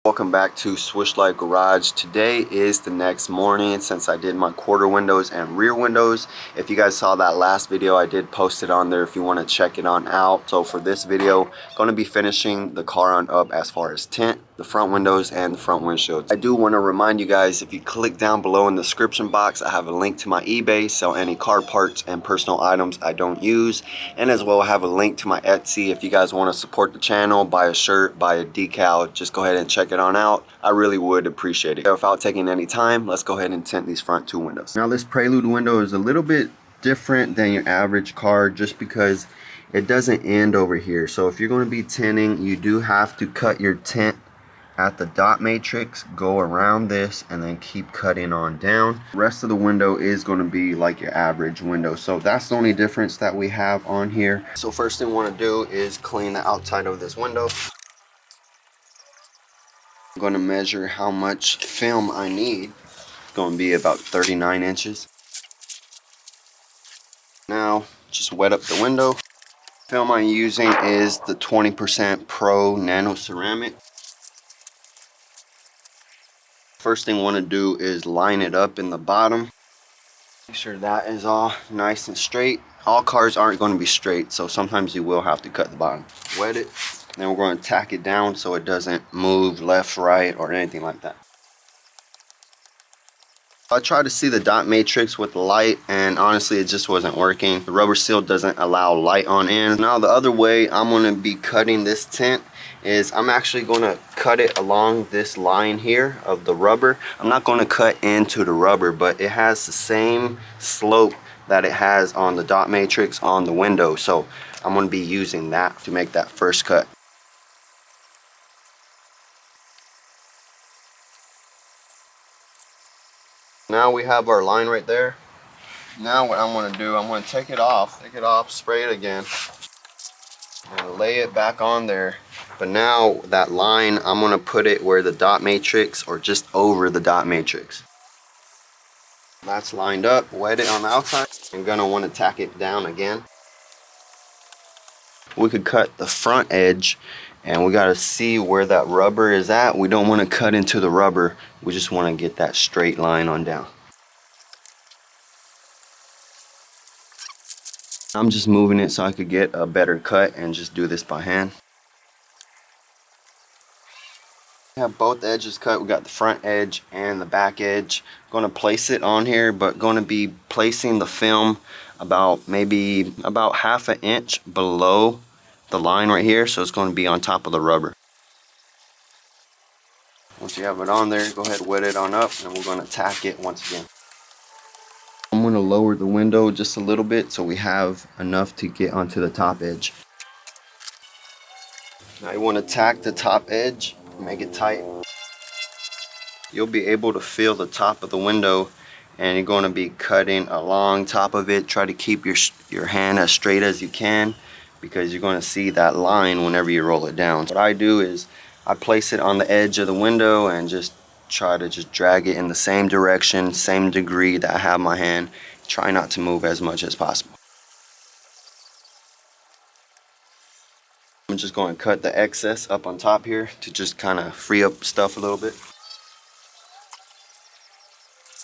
Welcome back to Swish Light Garage. Today is the next morning since I did my quarter windows and rear windows. If you guys saw that last video, I did post it on there if you want to check it on out. So for this video, going to be finishing the car on up as far as tint, the front windows, and the front windshields. I do want to remind you guys, if you click down below in the description box, I have a link to my eBay, sell any car parts and personal items I don't use, and as well I have a link to my Etsy. If you guys want to support the channel, buy a shirt, buy a decal, just go ahead and check it on out. I really would appreciate it. Without taking any time, let's go ahead and tint these front two windows. Now this Prelude window is a little bit different than your average car just because it doesn't end over here. So if you're going to be tinting, you do have to cut your tint at the dot matrix, go around this, and then keep cutting on down. The rest of the window is going to be like your average window, so that's the only difference that we have on here. So first thing we want to do is clean the outside of this window. I'm going to measure how much film I need. It's going to be about 39 inches. Now just wet up the window. Film I'm using is the 20% Pro Nano Ceramic. First thing I want to do is line it up in the bottom. Make sure that is all nice and straight. All cars aren't going to be straight, so sometimes you will have to cut the bottom. Wet it, then we're going to tack it down so it doesn't move left, right, or anything like that. I tried to see the dot matrix with the light, and honestly it just wasn't working. The rubber seal doesn't allow light on in. Now the other way I'm going to be cutting this tint is I'm actually going to cut it along this line here of the rubber. I'm not going to cut into the rubber, but it has the same slope that it has on the dot matrix on the window, so I'm going to be using that to make that first cut. Now we have our line right there. Now what I'm going to do, I'm going to take it off, spray it again, and lay it back on there. But now that line, I'm going to put it where the dot matrix, or just over the dot matrix. That's lined up, wet it on the outside. I'm going to want to tack it down again. We could cut the front edge, and we got to see where that rubber is at. We don't want to cut into the rubber. We just want to get that straight line on down. I'm just moving it so I could get a better cut and just do this by hand. We have both edges cut. We got the front edge and the back edge. Going to place it on here, but going to be placing the film maybe about half an inch below the line right here, so it's going to be on top of the rubber. Once you have it on there, go ahead and wet it on up, and we're going to tack it once again. I'm going to lower the window just a little bit so we have enough to get onto the top edge. Now you want to tack the top edge, make it tight. You'll be able to feel the top of the window, and you're going to be cutting along top of it. Try to keep your hand as straight as you can, because you're going to see that line whenever you roll it down. What I do is I place it on the edge of the window and just try to drag it in the same direction, same degree that I have my hand. Try not to move as much as possible. I'm just going to cut the excess up on top here to just kind of free up stuff a little bit.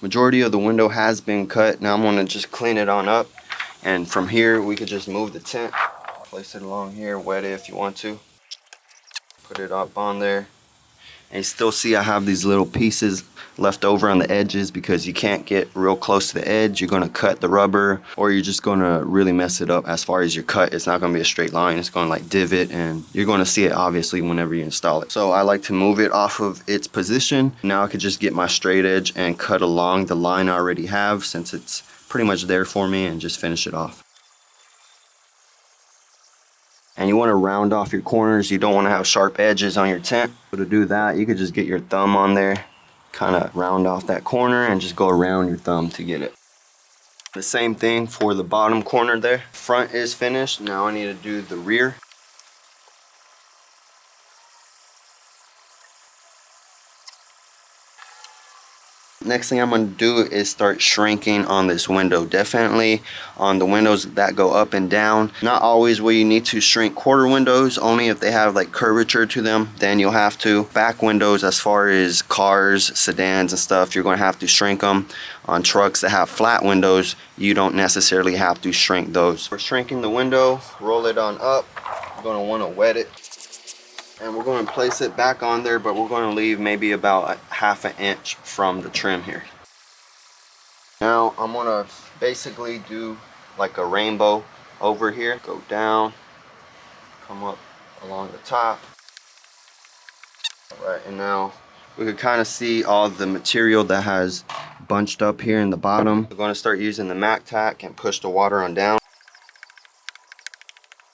Majority of the window has been cut. Now I'm going to just clean it on up, and from here we could just move the tint. Place it along here, wet it if you want to. Put it up on there. And you still see I have these little pieces left over on the edges because you can't get real close to the edge. You're going to cut the rubber, or you're just going to really mess it up as far as your cut. It's not going to be a straight line. It's going to like divot, and you're going to see it obviously whenever you install it. So I like to move it off of its position. Now I could just get my straight edge and cut along the line I already have, since it's pretty much there for me, and just finish it off. And you want to round off your corners. You don't want to have sharp edges on your tint. So to do that, you could just get your thumb on there, kind of round off that corner, and just go around your thumb to get it. The same thing for the bottom corner there. Front is finished. Now I need to do the rear. Next thing I'm going to do is start shrinking on this window. Definitely on the windows that go up and down. Not always will you need to shrink quarter windows, only if they have like curvature to them, then you'll have to. Back windows, as far as cars, sedans and stuff, you're going to have to shrink them. On trucks that have flat windows, you don't necessarily have to shrink those. We're shrinking the window, roll it on up. You're going to want to wet it. And we're going to place it back on there, but we're going to leave maybe about ½ an inch from the trim here. Now I'm going to basically do like a rainbow over here. Go down, come up along the top. All right, and now we can kind of see all the material that has bunched up here in the bottom. We're going to start using the Mac Tack and push the water on down.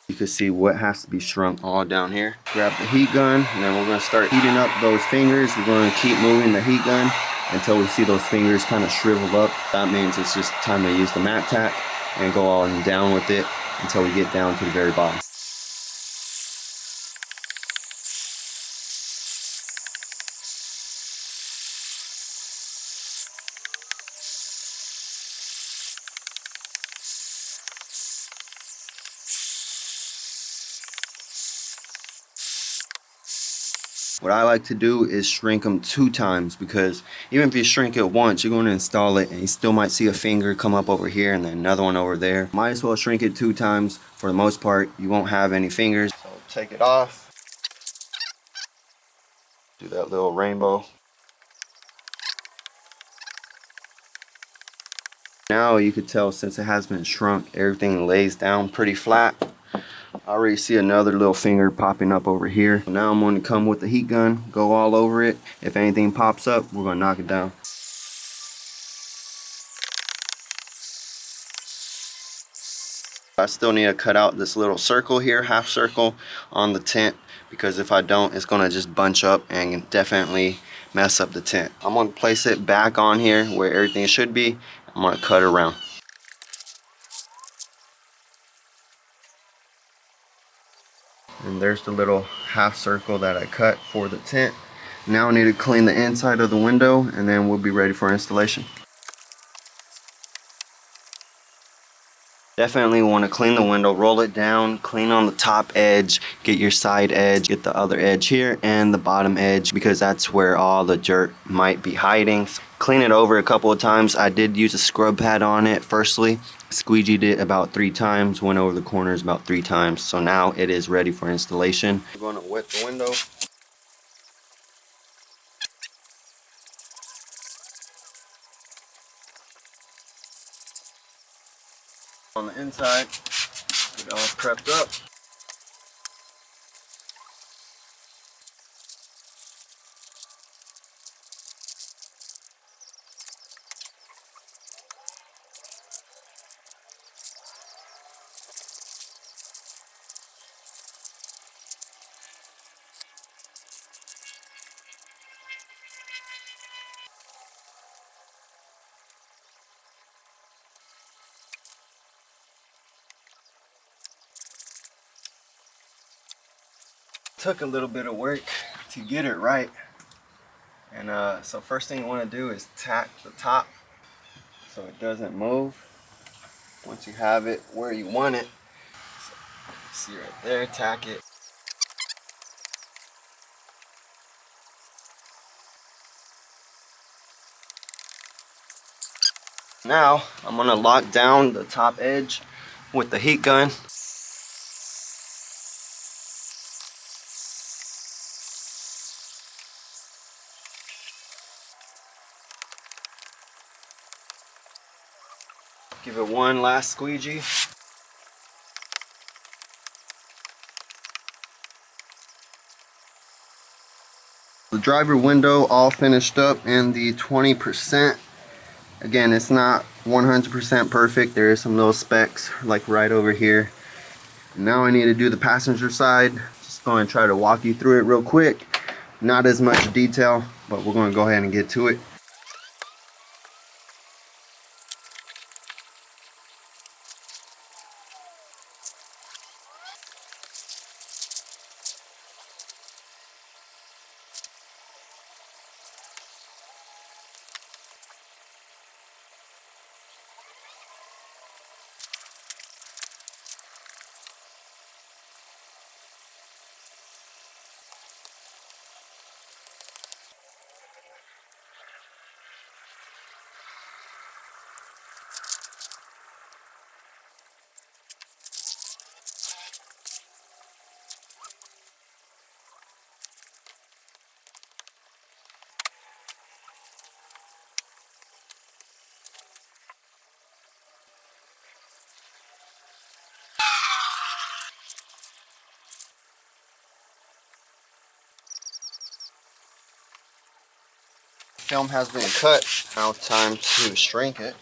You can see what has to be shrunk all down here. Grab the heat gun, and then we're going to start heating up those fingers. We're going to keep moving the heat gun until we see those fingers kind of shrivel up. That means it's just time to use the Mac Tack and go on down with it until we get down to the very bottom. What I like to do is shrink them 2 times, because even if you shrink it once, you're going to install it and you still might see a finger come up over here and then another one over there. Might as well shrink it 2 times. For the most part, you won't have any fingers. So take it off. Do that little rainbow. Now you could tell, since it has been shrunk, everything lays down pretty flat. I already see another little finger popping up over here. Now I'm going to come with the heat gun, go all over it. If anything pops up, we're going to knock it down. I still need to cut out this little circle here, half circle on the tint, because if I don't, it's going to just bunch up and definitely mess up the tint. I'm going to place it back on here where everything should be. I'm going to cut around. And there's the little half circle that I cut for the tint. Now I need to clean the inside of the window, and then we'll be ready for installation. Definitely want to clean the window, roll it down, clean on the top edge, get your side edge, get the other edge here and the bottom edge, because that's where all the dirt might be hiding. Clean it over a couple of times. I did use a scrub pad on it firstly. Squeegeed it about 3 times, went over the corners about 3 times. So now it is ready for installation. We're going to wet the window. On the inside, get it all prepped up. Took a little bit of work to get it right, and so first thing you want to do is tack the top so it doesn't move. Once you have it where you want it, so see right there, tack it. Now I'm going to lock down the top edge with the heat gun. Give it one last squeegee. The driver window all finished up in the 20%. Again, it's not 100% perfect. There is some little specks like right over here. Now I need to do the passenger side. Just going to try to walk you through it real quick. Not as much detail, but we're going to go ahead and get to it. film has been cut. Now time to shrink it.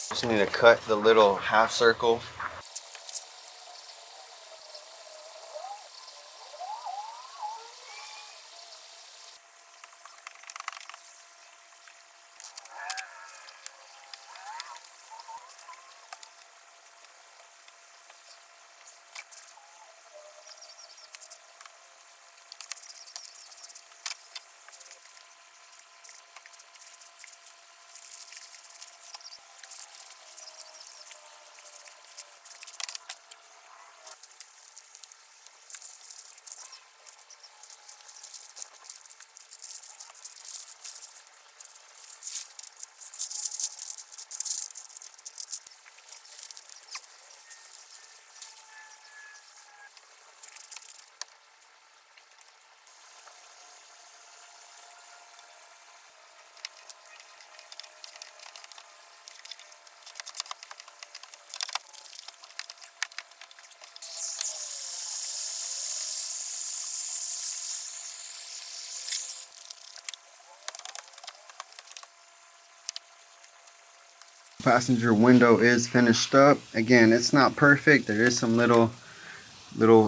Just need to cut the little half circle. Passenger window is finished up. Again, it's not perfect. There is some little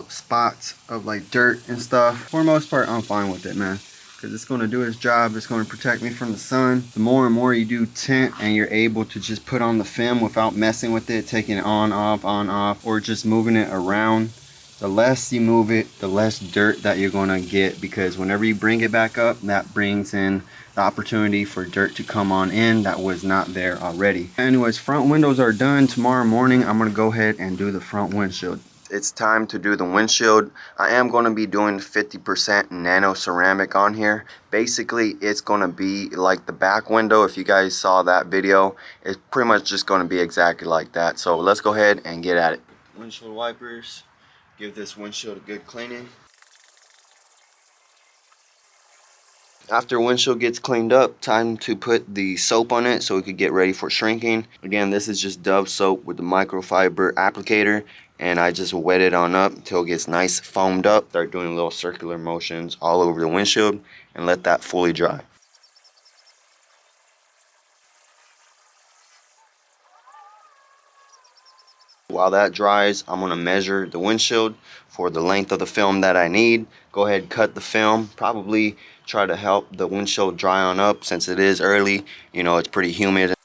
spots of like dirt and stuff. For the most part, I'm fine with it, man, because it's going to do its job. It's going to protect me from the sun. The more and more you do tint and you're able to just put on the film without messing with it, taking it on off, or just moving it around, the less you move it, the less dirt that you're going to get, because whenever you bring it back up, that brings in the opportunity for dirt to come on in that was not there already. Anyways, front windows are done. Tomorrow morning, I'm going to go ahead and do the front windshield. It's time to do the windshield. I am going to be doing 50% nano ceramic on here. Basically, it's going to be like the back window. If you guys saw that video, it's pretty much just going to be exactly like that. So let's go ahead and get at it. Windshield wipers. Give this windshield a good cleaning. After windshield gets cleaned up, time to put the soap on it so we could get ready for shrinking. Again, this is just Dove soap with the microfiber applicator, and I just wet it on up until it gets nice foamed up. Start doing little circular motions all over the windshield and let that fully dry. While that dries, I'm going to measure the windshield for the length of the film that I need. Go ahead and cut the film. Probably try to help the windshield dry on up since it is early. You know, it's pretty humid.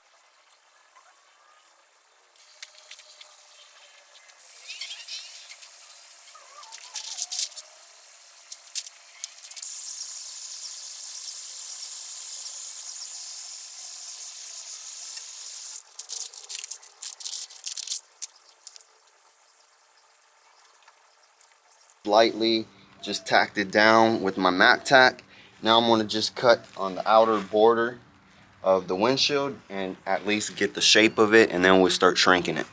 Lightly just tacked it down with my Mac tack. Now I'm going to just cut on the outer border of the windshield and at least get the shape of it, and then we'll start shrinking it.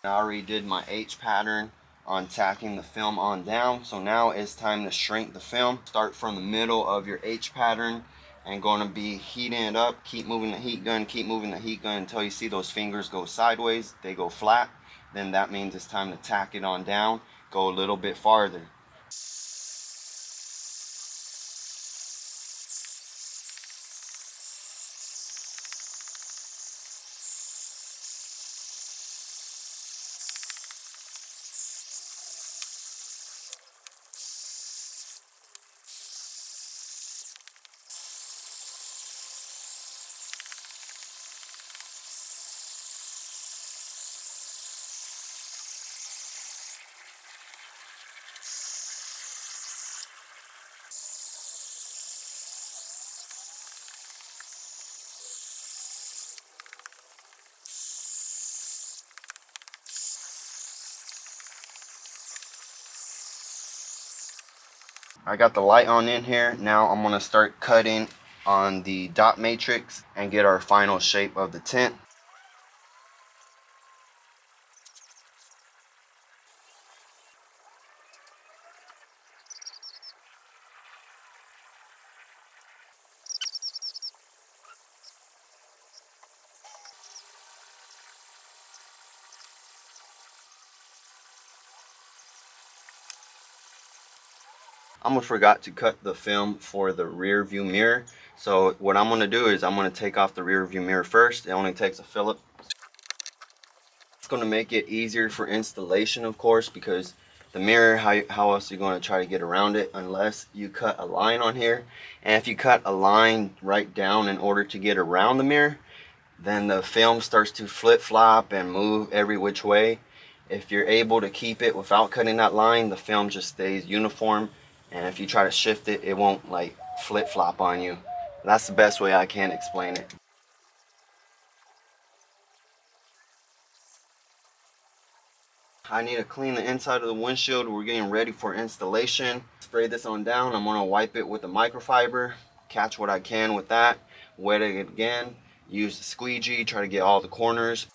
I already did my H pattern on tacking the film on down, so now it's time to shrink the film. Start from the middle of your H pattern and going to be heating it up. Keep moving the heat gun, keep moving the heat gun until you see those fingers go sideways, they go flat. Then that means it's time to tack it on down. Go a little bit farther. I got the light on in here. Now I'm gonna start cutting on the dot matrix and get our final shape of the tint. I almost forgot to cut the film for the rear view mirror. So what I'm gonna do is I'm gonna take off the rear view mirror first. It only takes a Phillip. It's gonna make it easier for installation, of course, because the mirror, how else are you gonna try to get around it unless you cut a line on here? And if you cut a line right down in order to get around the mirror, then the film starts to flip-flop and move every which way. If you're able to keep it without cutting that line, the film just stays uniform, and if you try to shift it, it won't like flip-flop on you. That's the best way I can explain it. I need to clean the inside of the windshield. We're getting ready for installation. Spray this on down. I'm gonna wipe it with a microfiber, catch what I can with that, wet it again, use the squeegee, try to get all the corners.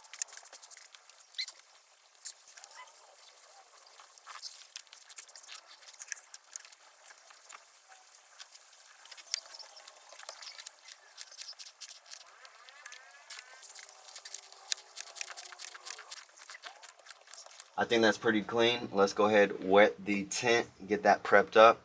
I think that's pretty clean. Let's go ahead, wet the tint, get that prepped up.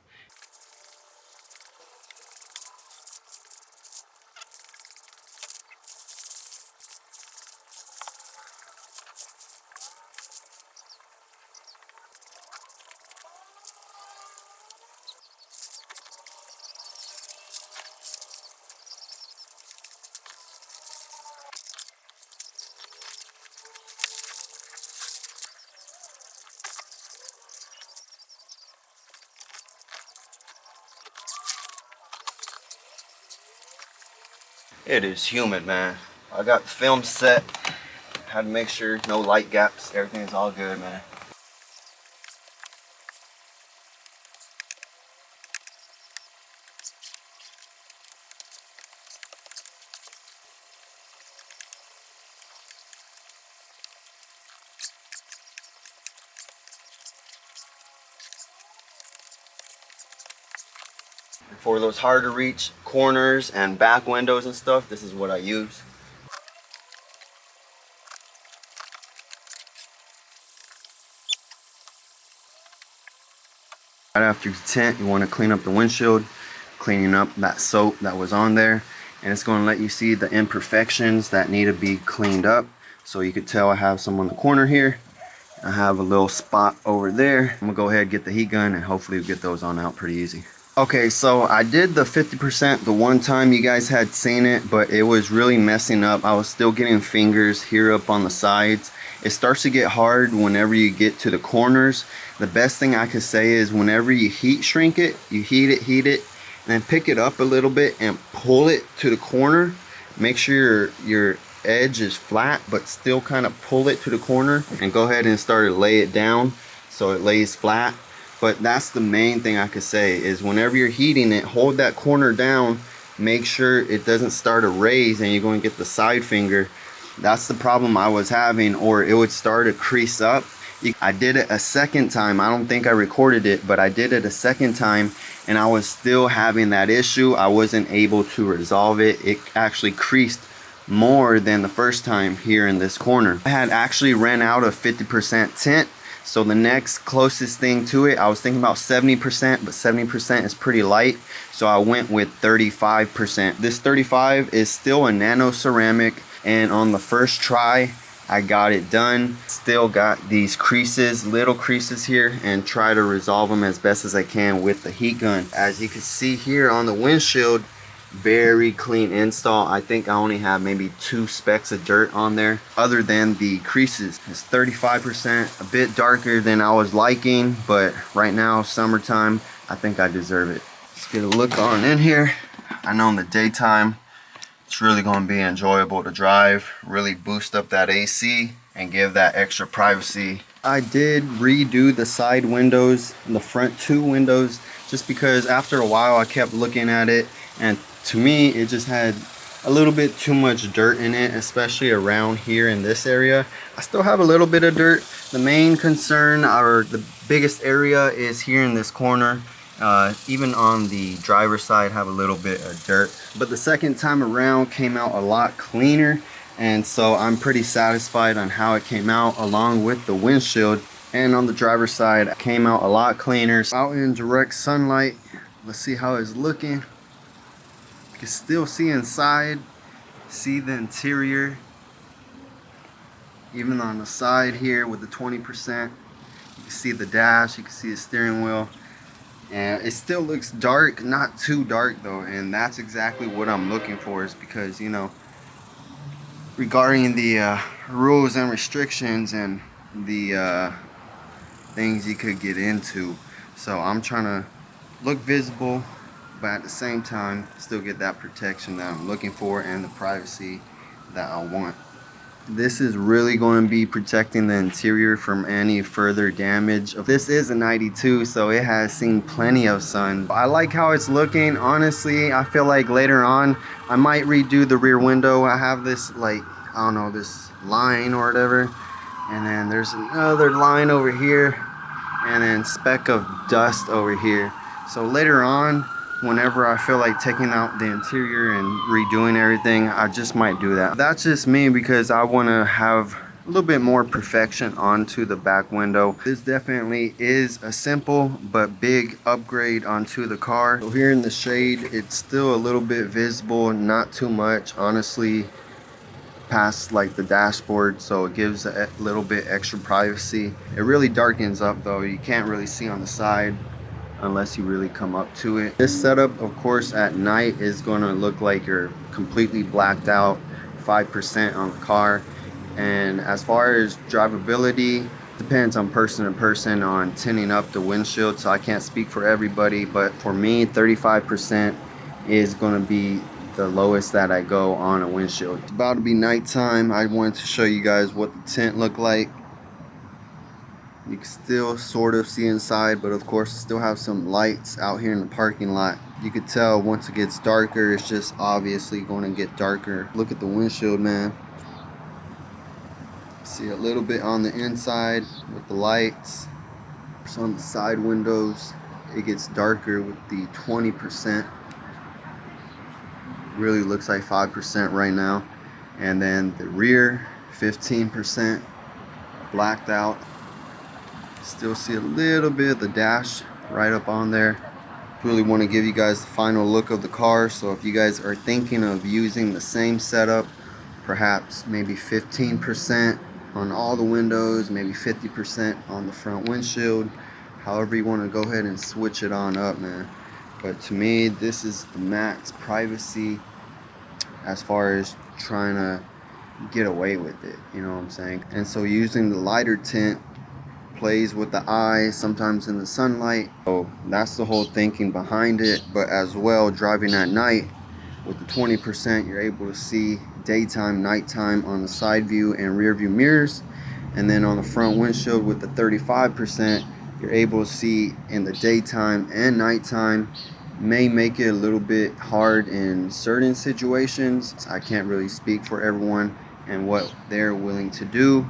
It is humid, man. I got the film set. Had to make sure no light gaps. Everything's all good, man. For those hard to reach corners and back windows and stuff, this is what I use. Right after you tint, you want to clean up the windshield, cleaning up that soap that was on there, and it's going to let you see the imperfections that need to be cleaned up. So you could tell I have some on the corner here. I have a little spot over there. I'm gonna go ahead and get the heat gun and hopefully we'll get those on out pretty easy. Okay, so I did the 50% the one time you guys had seen it, but it was really messing up. I was still getting fingers here up on the sides. It starts to get hard whenever you get to the corners. The best thing I could say is whenever you heat shrink it, you heat it, and then pick it up a little bit and pull it to the corner. Make sure your edge is flat, but still kind of pull it to the corner and go ahead and start to lay it down so it lays flat. But that's the main thing I could say is whenever you're heating it, hold that corner down, make sure it doesn't start to raise and you're going to get the side finger. That's the problem I was having, or it would start to crease up. I did it a second time. I don't think I recorded it, but I did it a second time and I was still having that issue. I wasn't able to resolve it. It actually creased more than the first time here in this corner. I had actually ran out of 50% tint. So the next closest thing to it, I was thinking about 70%, but 70% is pretty light. So I went with 35%. This 35 is still a nano ceramic, and on the first try, I got it done. Still got these creases, little creases here, and try to resolve them as best as I can with the heat gun. As you can see here on the windshield, very clean install. I think I only have maybe 2 specks of dirt on there other than the creases. It's 35%, a bit darker than I was liking, but right now, summertime, I think I deserve it. Let's get a look on in here. I know in the daytime it's really going to be enjoyable to drive, really boost up that AC and give that extra privacy I did redo the side windows and the front two windows just because after a while I kept looking at it, and to me it just had a little bit too much dirt in it, especially around here in this area. I still have a little bit of dirt. The main concern, or the biggest area, is here in this corner. Even on the driver's side have a little bit of dirt, but the second time around came out a lot cleaner, and so I'm pretty satisfied on how it came out, along with the windshield. And on the driver's side it came out a lot cleaner. Out in direct sunlight, let's see how it's looking. You can still see inside, see the interior, even on the side here with the 20%. You can see the dash, you can see the steering wheel, and it still looks dark, not too dark though, and that's exactly what I'm looking for, is because, you know, regarding the rules and restrictions and the things you could get into. So I'm trying to look visible, but at the same time still get that protection that I'm looking for and the privacy that I want. This is really going to be protecting the interior from any further damage. This is a 92, so it has seen plenty of sun. I like how it's looking. Honestly, I feel like later on I might redo the rear window. I have this, like, I don't know, this line or whatever, and then there's another line over here, and then speck of dust over here. So later on, whenever I feel like taking out the interior and redoing everything, I just might do that. That's just me, because I want to have a little bit more perfection onto the back window. This definitely is a simple but big upgrade onto the car. So here in the shade, it's still a little bit visible, not too much, honestly, past like the dashboard, so it gives a little bit extra privacy. It really darkens up though. You can't really see on the side unless you really come up to it. This setup, of course, at night is going to look like you're completely blacked out, 5% on the car. And as far as drivability, depends on person to person on tinting up the windshield, so I can't speak for everybody, but for me 35% is going to be the lowest that I go on a windshield. It's about to be nighttime. I wanted to show you guys what the tint looked like. You can still sort of see inside, but of course still have some lights out here in the parking lot. You could tell once it gets darker, it's just obviously going to get darker. Look at the windshield, man. See a little bit on the inside with the lights. So on the side windows, it gets darker with the 20%. Really looks like 5% right now. And then the rear, 15% blacked out. Still see a little bit of the dash right up on there. Really want to give you guys the final look of the car, so if you guys are thinking of using the same setup, perhaps maybe 15% on all the windows, maybe 50% on the front windshield, however you want to go ahead and switch it on up, man. But to me, this is the max privacy as far as trying to get away with it, you know what I'm saying? And so using the lighter tint plays with the eyes sometimes in the sunlight, so that's the whole thinking behind it. But as well, driving at night with the 20%, you're able to see daytime, nighttime on the side view and rear view mirrors, and then on the front windshield with the 35%, you're able to see in the daytime and nighttime. May make it a little bit hard in certain situations. I can't really speak for everyone and what they're willing to do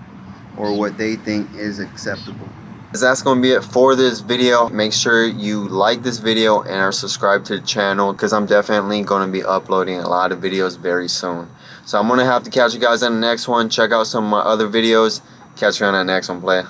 or what they think is acceptable. That's going to be it for this video. Make sure you like this video and are subscribed to the channel, because I'm definitely going to be uploading a lot of videos very soon. So I'm going to have to catch you guys on the next one. Check out some of my other videos. Catch you on that next one, play.